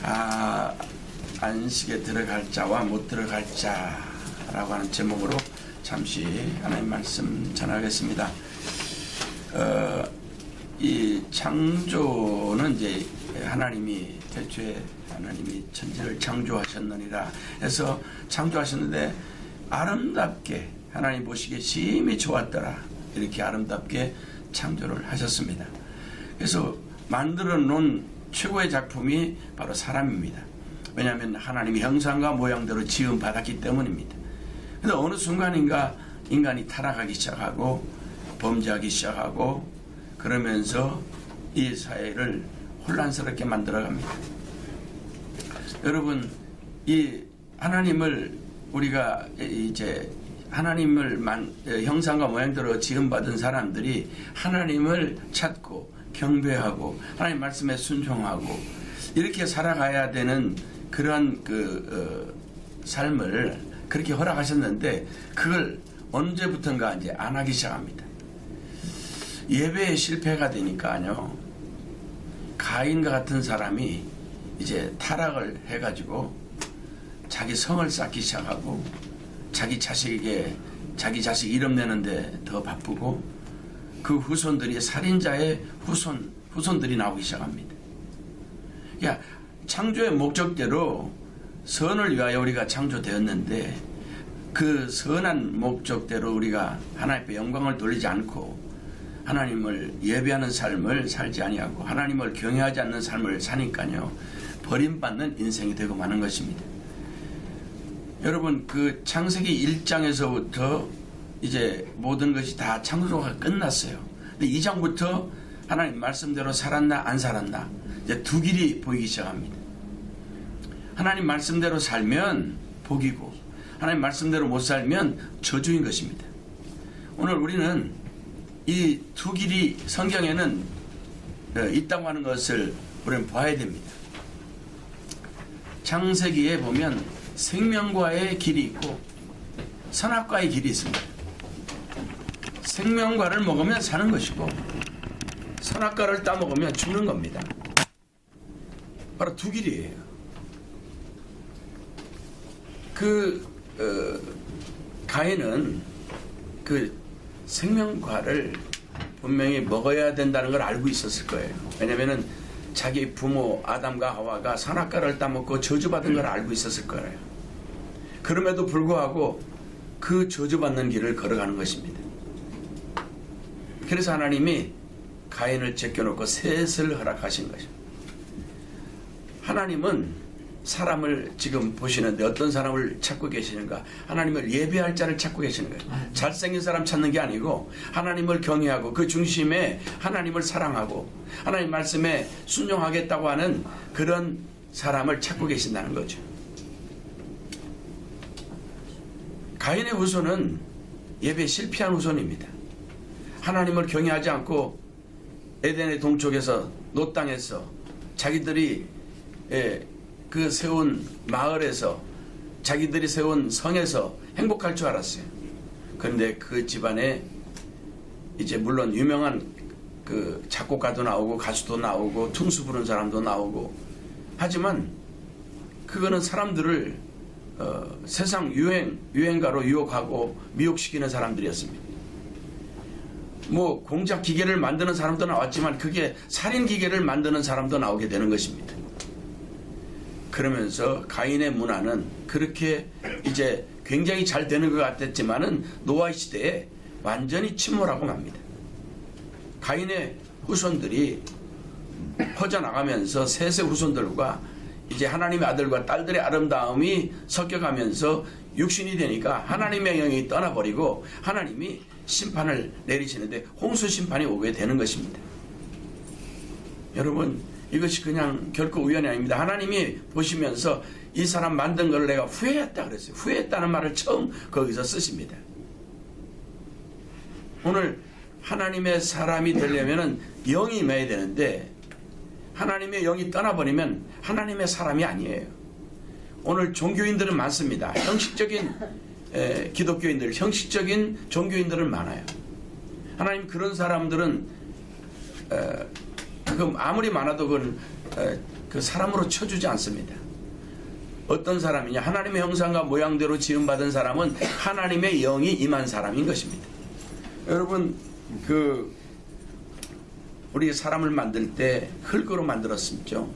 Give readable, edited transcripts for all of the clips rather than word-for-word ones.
안식에 들어갈 자와 못 들어갈 자라고 하는 제목으로 잠시 하나님 말씀 전하겠습니다. 이 창조는 이제 하나님이 태초에 하나님이 천지를 창조하셨느니라 해서 창조하셨는데 아름답게 하나님 보시기에 심히 좋았더라 이렇게 아름답게 창조를 하셨습니다. 그래서 만들어 놓은 최고의 작품이 바로 사람입니다. 왜냐하면 하나님의 형상과 모양대로 지음 받았기 때문입니다. 그런데 어느 순간인가 인간이 타락하기 시작하고 범죄하기 시작하고 그러면서 이 사회를 혼란스럽게 만들어갑니다. 여러분, 이 하나님을 우리가 이제 하나님을 형상과 모양대로 지음받은 사람들이 하나님을 찾고 경배하고 하나님 말씀에 순종하고 이렇게 살아가야 되는 그런 삶을 그렇게 허락하셨는데 그걸 언제부턴가 이제 안 하기 시작합니다. 예배에 실패가 되니까요. 가인과 같은 사람이 이제 타락을 해가지고 자기 성을 쌓기 시작하고 자기 자식에게 자기 자식 이름 내는데 더 바쁘고 그 후손들이 살인자의 후손들이 나오기 시작합니다. 그러니까 창조의 목적대로 선을 위하여 우리가 창조되었는데 그 선한 목적대로 우리가 하나님 앞에 영광을 돌리지 않고 하나님을 예배하는 삶을 살지 아니하고 하나님을 경외하지 않는 삶을 사니까요. 버림받는 인생이 되고 마는 것입니다. 여러분 그 창세기 1장에서부터 이제 모든 것이 다 창조가 끝났어요. 근데 2장부터 하나님 말씀대로 살았나 안 살았나 이제 두 길이 보이기 시작합니다. 하나님 말씀대로 살면 복이고 하나님 말씀대로 못 살면 저주인 것입니다. 오늘 우리는 이 두 길이 성경에는 있다고 하는 것을 우리는 봐야 됩니다. 창세기에 보면 생명과의 길이 있고 선악과의 길이 있습니다. 생명과를 먹으면 사는 것이고 선악과를 따먹으면 죽는 겁니다. 바로 두 길이에요. 가인은 그 생명과를 분명히 먹어야 된다는 걸 알고 있었을 거예요. 왜냐하면 자기 부모 아담과 하와가 선악과를 따먹고 저주받은 걸 알고 있었을 거예요. 그럼에도 불구하고 그 저주받는 길을 걸어가는 것입니다. 그래서 하나님이 가인을 제껴놓고 셋을 허락하신 것입니다. 하나님은 사람을 지금 보시는데 어떤 사람을 찾고 계시는가? 하나님을 예배할 자를 찾고 계시는 거예요. 잘생긴 사람 찾는 게 아니고 하나님을 경외하고 그 중심에 하나님을 사랑하고 하나님 말씀에 순종하겠다고 하는 그런 사람을 찾고 계신다는 거죠. 가인의 후손은 예배에 실패한 후손입니다. 하나님을 경외하지 않고 에덴의 동쪽에서 롯 땅에서 자기들이 그 세운 마을에서 자기들이 세운 성에서 행복할 줄 알았어요. 그런데 그 집안에 이제 물론 유명한 그 작곡가도 나오고 가수도 나오고 퉁수 부른 사람도 나오고 하지만 그거는 사람들을 세상 유행가로 유혹하고 미혹시키는 사람들이었습니다. 뭐 공작 기계를 만드는 사람도 나왔지만 그게 살인 기계를 만드는 사람도 나오게 되는 것입니다. 그러면서 가인의 문화는 그렇게 이제 굉장히 잘 되는 것 같았지만은 노아 시대에 완전히 침몰하고 맙니다. 가인의 후손들이 퍼져나가면서 셋의 후손들과 이제 하나님의 아들과 딸들의 아름다움이 섞여가면서 육신이 되니까 하나님의 영이 떠나버리고 하나님이 심판을 내리시는데 홍수 심판이 오게 되는 것입니다. 여러분 이것이 그냥 결코 우연이 아닙니다. 하나님이 보시면서 이 사람 만든 걸 내가 후회했다 그랬어요. 후회했다는 말을 처음 거기서 쓰십니다. 오늘 하나님의 사람이 되려면 영이 임해야 되는데 하나님의 영이 떠나버리면 하나님의 사람이 아니에요. 오늘 종교인들은 많습니다. 형식적인 기독교인들, 형식적인 종교인들은 많아요. 하나님 그런 사람들은 아무리 많아도 그건 그 사람으로 쳐주지 않습니다. 어떤 사람이냐? 하나님의 형상과 모양대로 지음받은 사람은 하나님의 영이 임한 사람인 것입니다. 여러분, 우리 사람을 만들 때 흙으로 만들었습죠.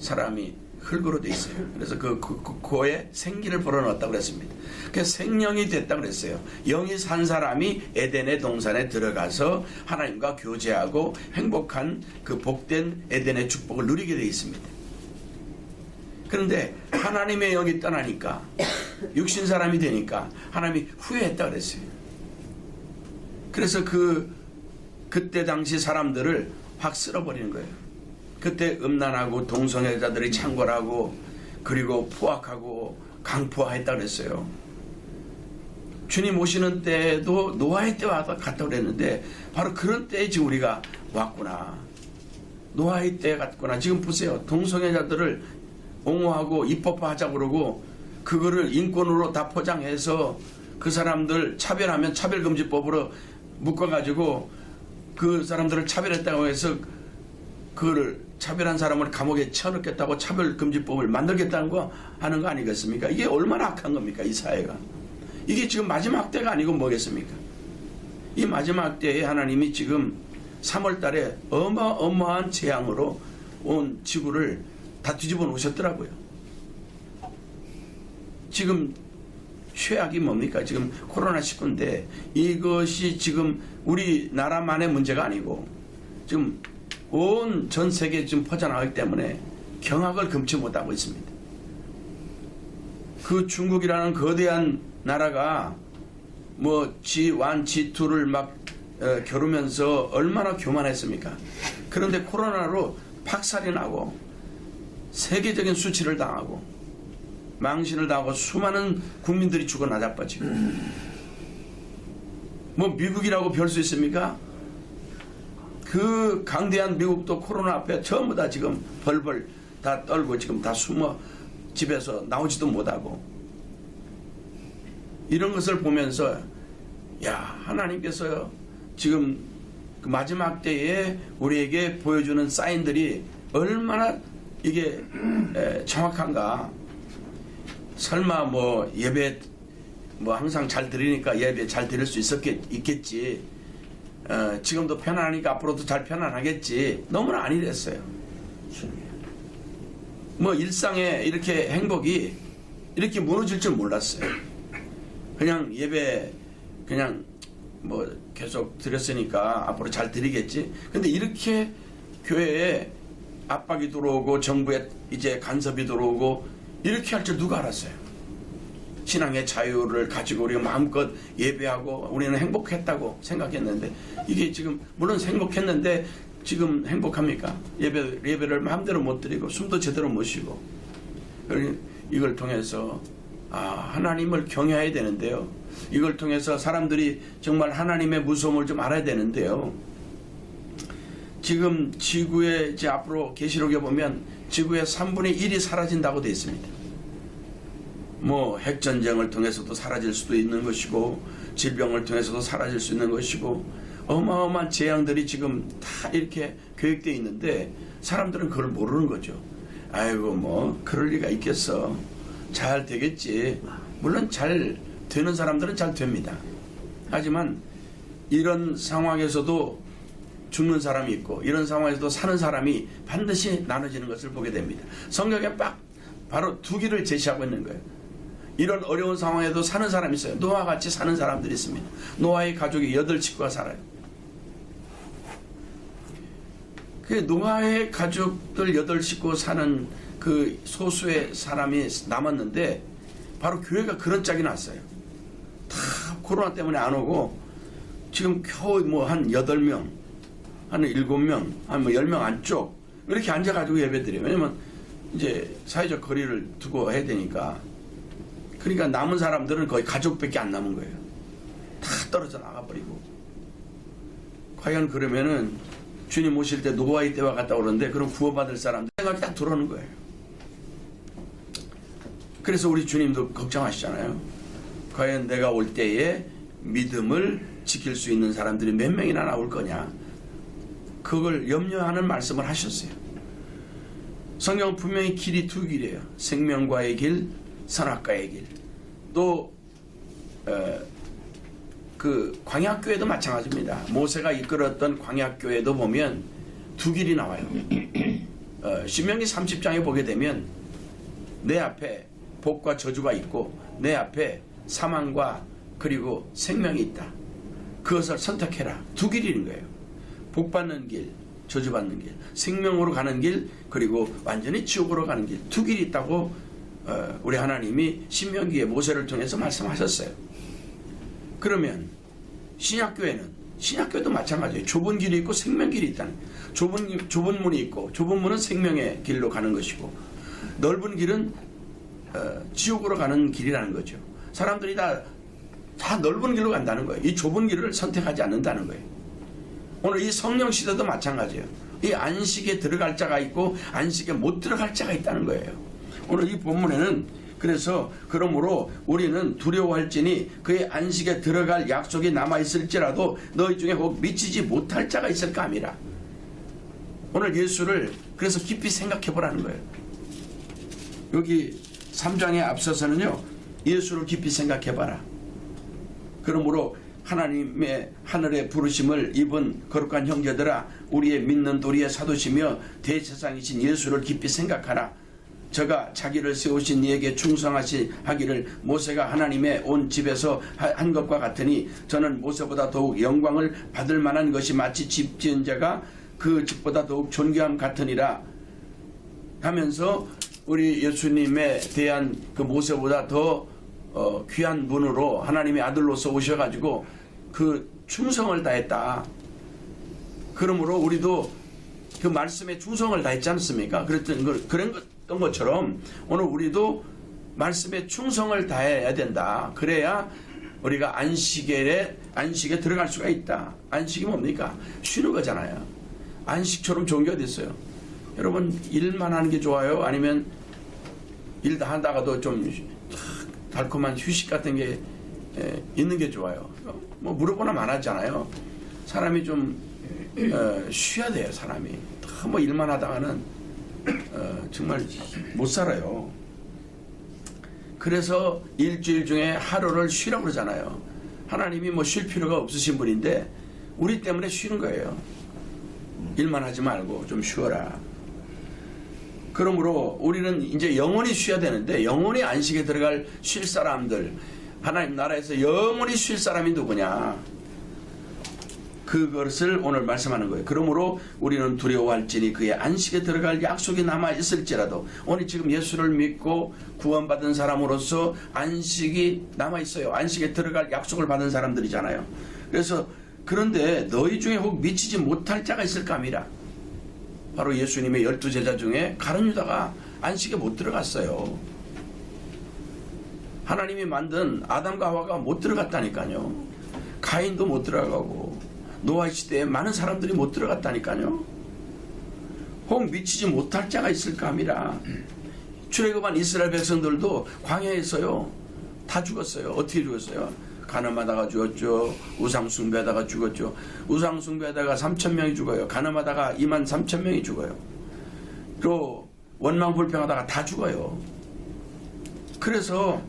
사람이 흙으로 돼 있어요. 그래서 그에 생기를 불어넣었다고 그랬습니다. 그래서 생명이 됐다고 그랬어요. 영이 산 사람이 에덴의 동산에 들어가서 하나님과 교제하고 행복한 그 복된 에덴의 축복을 누리게 돼 있습니다. 그런데 하나님의 영이 떠나니까, 육신 사람이 되니까 하나님이 후회했다고 그랬어요. 그래서 그때 당시 사람들을 확 쓸어버리는 거예요. 그때 음란하고 동성애자들이 창궐하고 그리고 포악하고 강포화했다고 그랬어요. 주님 오시는 때도 노아의 때와 같다고 그랬는데 바로 그런 때에 지금 우리가 왔구나. 노아의 때 같구나. 지금 보세요. 동성애자들을 옹호하고 입법화하자고 그러고 그거를 인권으로 다 포장해서 그 사람들 차별하면 차별금지법으로 묶어가지고 그 사람들을 차별했다고 해서 그거를 차별한 사람을 감옥에 쳐넣겠다고 차별금지법을 만들겠다는 거 하는 거 아니겠습니까? 이게 얼마나 악한 겁니까? 이 사회가. 이게 지금 마지막 때가 아니고 뭐겠습니까? 이 마지막 때에 하나님이 지금 3월 달에 어마어마한 재앙으로 온 지구를 다 뒤집어 놓으셨더라고요. 지금 최악이 뭡니까? 지금 코로나19인데 이것이 지금 우리나라만의 문제가 아니고 지금 온 전 세계에 지금 퍼져나가기 때문에 경악을 금치 못하고 있습니다. 그 중국이라는 거대한 나라가 뭐 G1, G2를 막 겨루면서 얼마나 교만했습니까? 그런데 코로나로 박살이 나고 세계적인 수치를 당하고 망신을 당하고 수많은 국민들이 죽어 나자빠지고 뭐 미국이라고 별 수 있습니까? 그 강대한 미국도 코로나 앞에 전부 다 지금 벌벌 다 떨고 지금 다 숨어 집에서 나오지도 못하고 이런 것을 보면서 야, 하나님께서 지금 그 마지막 때에 우리에게 보여주는 사인들이 얼마나 이게 정확한가. 설마 뭐 예배 뭐 항상 잘 드리니까 예배 잘 드릴 수 있겠지. 지금도 편안하니까 앞으로도 잘 편안하겠지. 너무나 아니랬어요. 뭐 일상의 이렇게 행복이 이렇게 무너질 줄 몰랐어요. 그냥 예배 그냥 뭐 계속 드렸으니까 앞으로 잘 드리겠지. 근데 이렇게 교회에 압박이 들어오고 정부에 이제 간섭이 들어오고 이렇게 할 줄 누가 알았어요? 신앙의 자유를 가지고 우리가 마음껏 예배하고 우리는 행복했다고 생각했는데 이게 지금 물론 행복했는데 지금 행복합니까? 예배를 마음대로 못 드리고 숨도 제대로 못 쉬고 이걸 통해서 하나님을 경외해야 되는데요. 이걸 통해서 사람들이 정말 하나님의 무서움을 좀 알아야 되는데요. 지금 지구에 이제 앞으로 계시록에 보면 지구의 3분의 1이 사라진다고 되어 있습니다. 뭐 핵전쟁을 통해서도 사라질 수도 있는 것이고 질병을 통해서도 사라질 수 있는 것이고 어마어마한 재앙들이 지금 다 이렇게 계획되어 있는데 사람들은 그걸 모르는 거죠. 아이고 뭐 그럴 리가 있겠어. 잘 되겠지. 물론 잘 되는 사람들은 잘 됩니다. 하지만 이런 상황에서도 죽는 사람이 있고 이런 상황에서도 사는 사람이 반드시 나눠지는 것을 보게 됩니다. 성경에 바로 두 길을 제시하고 있는 거예요. 이런 어려운 상황에도 사는 사람이 있어요. 노아와 같이 사는 사람들이 있습니다. 노아의 가족이 8식구가 살아요. 그 노아의 가족들 8식구 사는 그 소수의 사람이 남았는데 바로 교회가 그런 짝이 났어요. 다 코로나 때문에 안 오고 지금 겨우 뭐 한 8명 한 7명, 한 뭐 10명 안쪽 이렇게 앉아가지고 예배드려요. 왜냐면 이제 사회적 거리를 두고 해야 되니까. 그러니까 남은 사람들은 거의 가족밖에 안 남은 거예요. 다 떨어져 나가버리고. 과연 그러면은 주님 오실 때 노아의 때와 같다 그러는데 그럼 구원받을 사람들 생각이 딱 들어오는 거예요. 그래서 우리 주님도 걱정하시잖아요. 과연 내가 올 때에 믿음을 지킬 수 있는 사람들이 몇 명이나 나올 거냐. 그걸 염려하는 말씀을 하셨어요. 성경은 분명히 길이 두 길이에요. 생명과의 길, 선악과의 길. 또 그 광야교회도 마찬가지입니다. 모세가 이끌었던 광야교회도 보면 두 길이 나와요. 신명기 30장에 보게 되면 내 앞에 복과 저주가 있고 내 앞에 사망과 그리고 생명이 있다. 그것을 선택해라. 두 길이 있는 거예요. 복 받는 길, 저주 받는 길, 생명으로 가는 길, 그리고 완전히 지옥으로 가는 길. 두 길이 있다고 우리 하나님이 신명기에 모세를 통해서 말씀하셨어요. 그러면 신약교회도 마찬가지예요. 좁은 길이 있고 생명길이 있다는 거예요. 좁은 문이 있고 좁은 문은 생명의 길로 가는 것이고 넓은 길은 지옥으로 가는 길이라는 거죠. 사람들이 다 넓은 길로 간다는 거예요. 이 좁은 길을 선택하지 않는다는 거예요. 오늘 이 성령 시대도 마찬가지예요. 이 안식에 들어갈 자가 있고 안식에 못 들어갈 자가 있다는 거예요. 오늘 이 본문에는 그러므로 우리는 두려워할지니 그의 안식에 들어갈 약속이 남아있을지라도 너희 중에 혹 미치지 못할 자가 있을까 함이라. 오늘 예수를 그래서 깊이 생각해 보라는 거예요. 여기 3장에 앞서서는요, 예수를 깊이 생각해 봐라. 그러므로 하나님의 하늘의 부르심을 입은 거룩한 형제들아, 우리의 믿는 도리의 사도시며 대제사장이신 예수를 깊이 생각하라. 저가 자기를 세우신 이에게 충성하기를 모세가 하나님의 온 집에서 한 것과 같으니 저는 모세보다 더욱 영광을 받을 만한 것이 마치 집 지은 자가 그 집보다 더욱 존귀함 같으니라 하면서 우리 예수님에 대한 그 모세보다 더 귀한 분으로 하나님의 아들로서 오셔가지고 그 충성을 다했다. 그러므로 우리도 그 말씀에 충성을 다했지 않습니까? 그런 것처럼 오늘 우리도 말씀에 충성을 다해야 된다. 그래야 우리가 안식에 들어갈 수가 있다. 안식이 뭡니까? 쉬는 거잖아요. 안식처럼 좋은 게 어디 있어요? 여러분, 일만 하는 게 좋아요? 아니면 일 다 하다가도 좀 달콤한 휴식 같은 게 있는 게 좋아요? 뭐 물어보나 말하잖아요. 사람이 좀 쉬어야 돼요. 사람이 뭐 일만 하다가는 정말 못 살아요. 그래서 일주일 중에 하루를 쉬라고 그러잖아요. 하나님이 뭐 쉴 필요가 없으신 분인데 우리 때문에 쉬는 거예요. 일만 하지 말고 좀 쉬어라. 그러므로 우리는 이제 영원히 쉬어야 되는데, 영원히 안식에 들어갈 쉴 사람들, 하나님 나라에서 영원히 쉴 사람이 누구냐? 그것을 오늘 말씀하는 거예요. 그러므로 우리는 두려워할지니 그의 안식에 들어갈 약속이 남아있을지라도, 오늘 지금 예수를 믿고 구원받은 사람으로서 안식이 남아있어요. 안식에 들어갈 약속을 받은 사람들이잖아요. 그래서 그런데 너희 중에 혹 미치지 못할 자가 있을까 함이라. 바로 예수님의 12제자 중에 가룟 유다가 안식에 못 들어갔어요. 하나님이 만든 아담과 하와가 못 들어갔다니까요. 가인도 못 들어가고 노아 시대에 많은 사람들이 못 들어갔다니까요. 혹 미치지 못할 자가 있을까 함이라. 출애굽한 이스라엘 백성들도 광야에서요 다 죽었어요. 어떻게 죽었어요? 가늠하다가 죽었죠. 우상숭배하다가 죽었죠. 우상숭배하다가 3,000명이 죽어요. 가늠하다가 23,000명이 죽어요. 또 원망불평하다가 다 죽어요. 그래서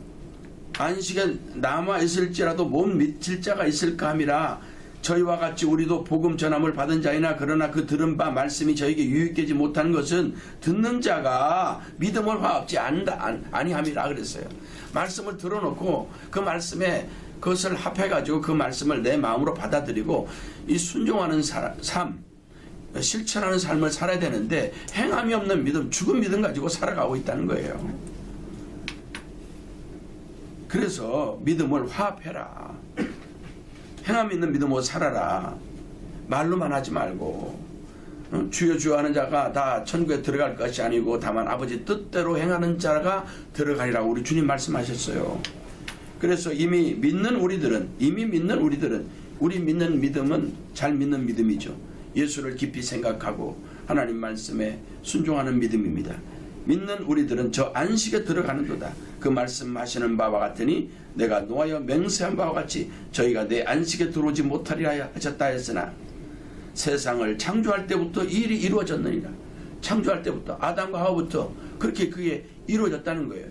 안식에 남아있을지라도 못 미칠 자가 있을까 함이라. 저희와 같이 우리도 복음 전함을 받은 자이나 그러나 그 들은 바 말씀이 저에게 유익되지 못한 것은 듣는 자가 믿음을 화합지 아니함이라 그랬어요. 말씀을 들어놓고 그 말씀에 그것을 합해가지고 그 말씀을 내 마음으로 받아들이고 이 순종하는 삶, 실천하는 삶을 살아야 되는데 행함이 없는 믿음, 죽은 믿음 가지고 살아가고 있다는 거예요. 그래서 믿음을 화합해라. 행함 있는 믿음으로 살아라. 말로만 하지 말고 주여 주여 하는 자가 다 천국에 들어갈 것이 아니고 다만 아버지 뜻대로 행하는 자가 들어가리라고 우리 주님 말씀하셨어요. 그래서 이미 믿는 우리들은 우리 믿는 믿음은 잘 믿는 믿음이죠. 예수를 깊이 생각하고 하나님 말씀에 순종하는 믿음입니다. 믿는 우리들은 저 안식에 들어가는도다. 그 말씀하시는 바와 같으니 내가 노하여 맹세한 바와 같이 저희가 내 안식에 들어오지 못하리라 하셨다 했으나 세상을 창조할 때부터 이 일이 이루어졌느니라. 창조할 때부터 아담과 하와부터 그렇게 그게 이루어졌다는 거예요.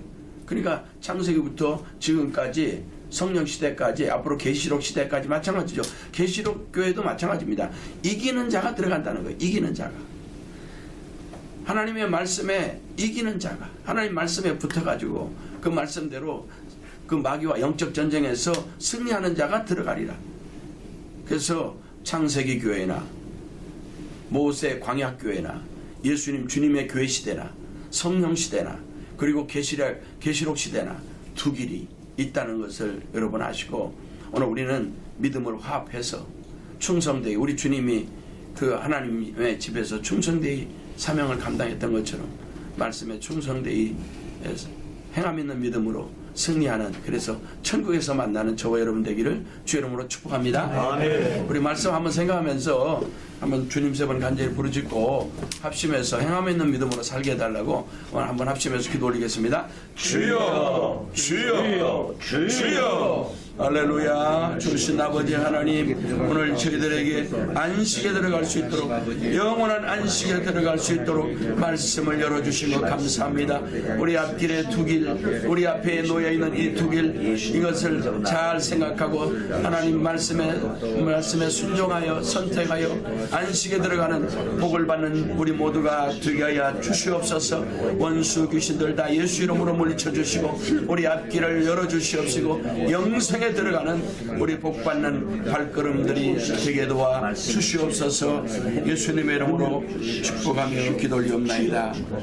그러니까 창세기부터 지금까지 성령 시대까지 앞으로 계시록 시대까지 마찬가지죠. 계시록 교회도 마찬가지입니다. 이기는 자가 들어간다는 거예요. 이기는 자가. 하나님의 말씀에 이기는 자가 하나님 말씀에 붙어가지고 그 말씀대로 그 마귀와 영적 전쟁에서 승리하는 자가 들어가리라. 그래서 창세기 교회나 모세 광야 교회나 예수님 주님의 교회 시대나 성령 시대나 그리고 계시록 시대나 두 길이 있다는 것을 여러분 아시고 오늘 우리는 믿음을 화합해서 충성되이 우리 주님이 그 하나님의 집에서 충성되이 사명을 감당했던 것처럼 말씀에 충성되이 행함 있는 믿음으로 승리하는 그래서 천국에서 만나는 저와 여러분 되기를 주의 이름으로 축복합니다. 아멘. 우리 말씀 한번 생각하면서 한번 주님 세 번 간절히 부르짖고 합심해서 행함 있는 믿음으로 살게 해달라고 오늘 한번 합심해서 기도 올리겠습니다. 주여, 주여, 주여. 할렐루야. 주신 아버지 하나님 오늘 저희들에게 안식에 들어갈 수 있도록 영원한 안식에 들어갈 수 있도록 말씀을 열어주신 것 감사합니다. 우리 앞길에 두 길 우리 앞에 놓여있는 이 두 길 이것을 잘 생각하고 하나님 말씀에 순종하여 선택하여 안식에 들어가는 복을 받는 우리 모두가 되게 하여 주시옵소서. 원수 귀신들 다 예수 이름으로 물리쳐 주시고 우리 앞길을 열어주시옵시고 영생에 들어가는 우리 복받는 발걸음들이 되게 도와 주시옵소서. 예수님의 이름으로 축복하며 기도 올리옵나이다.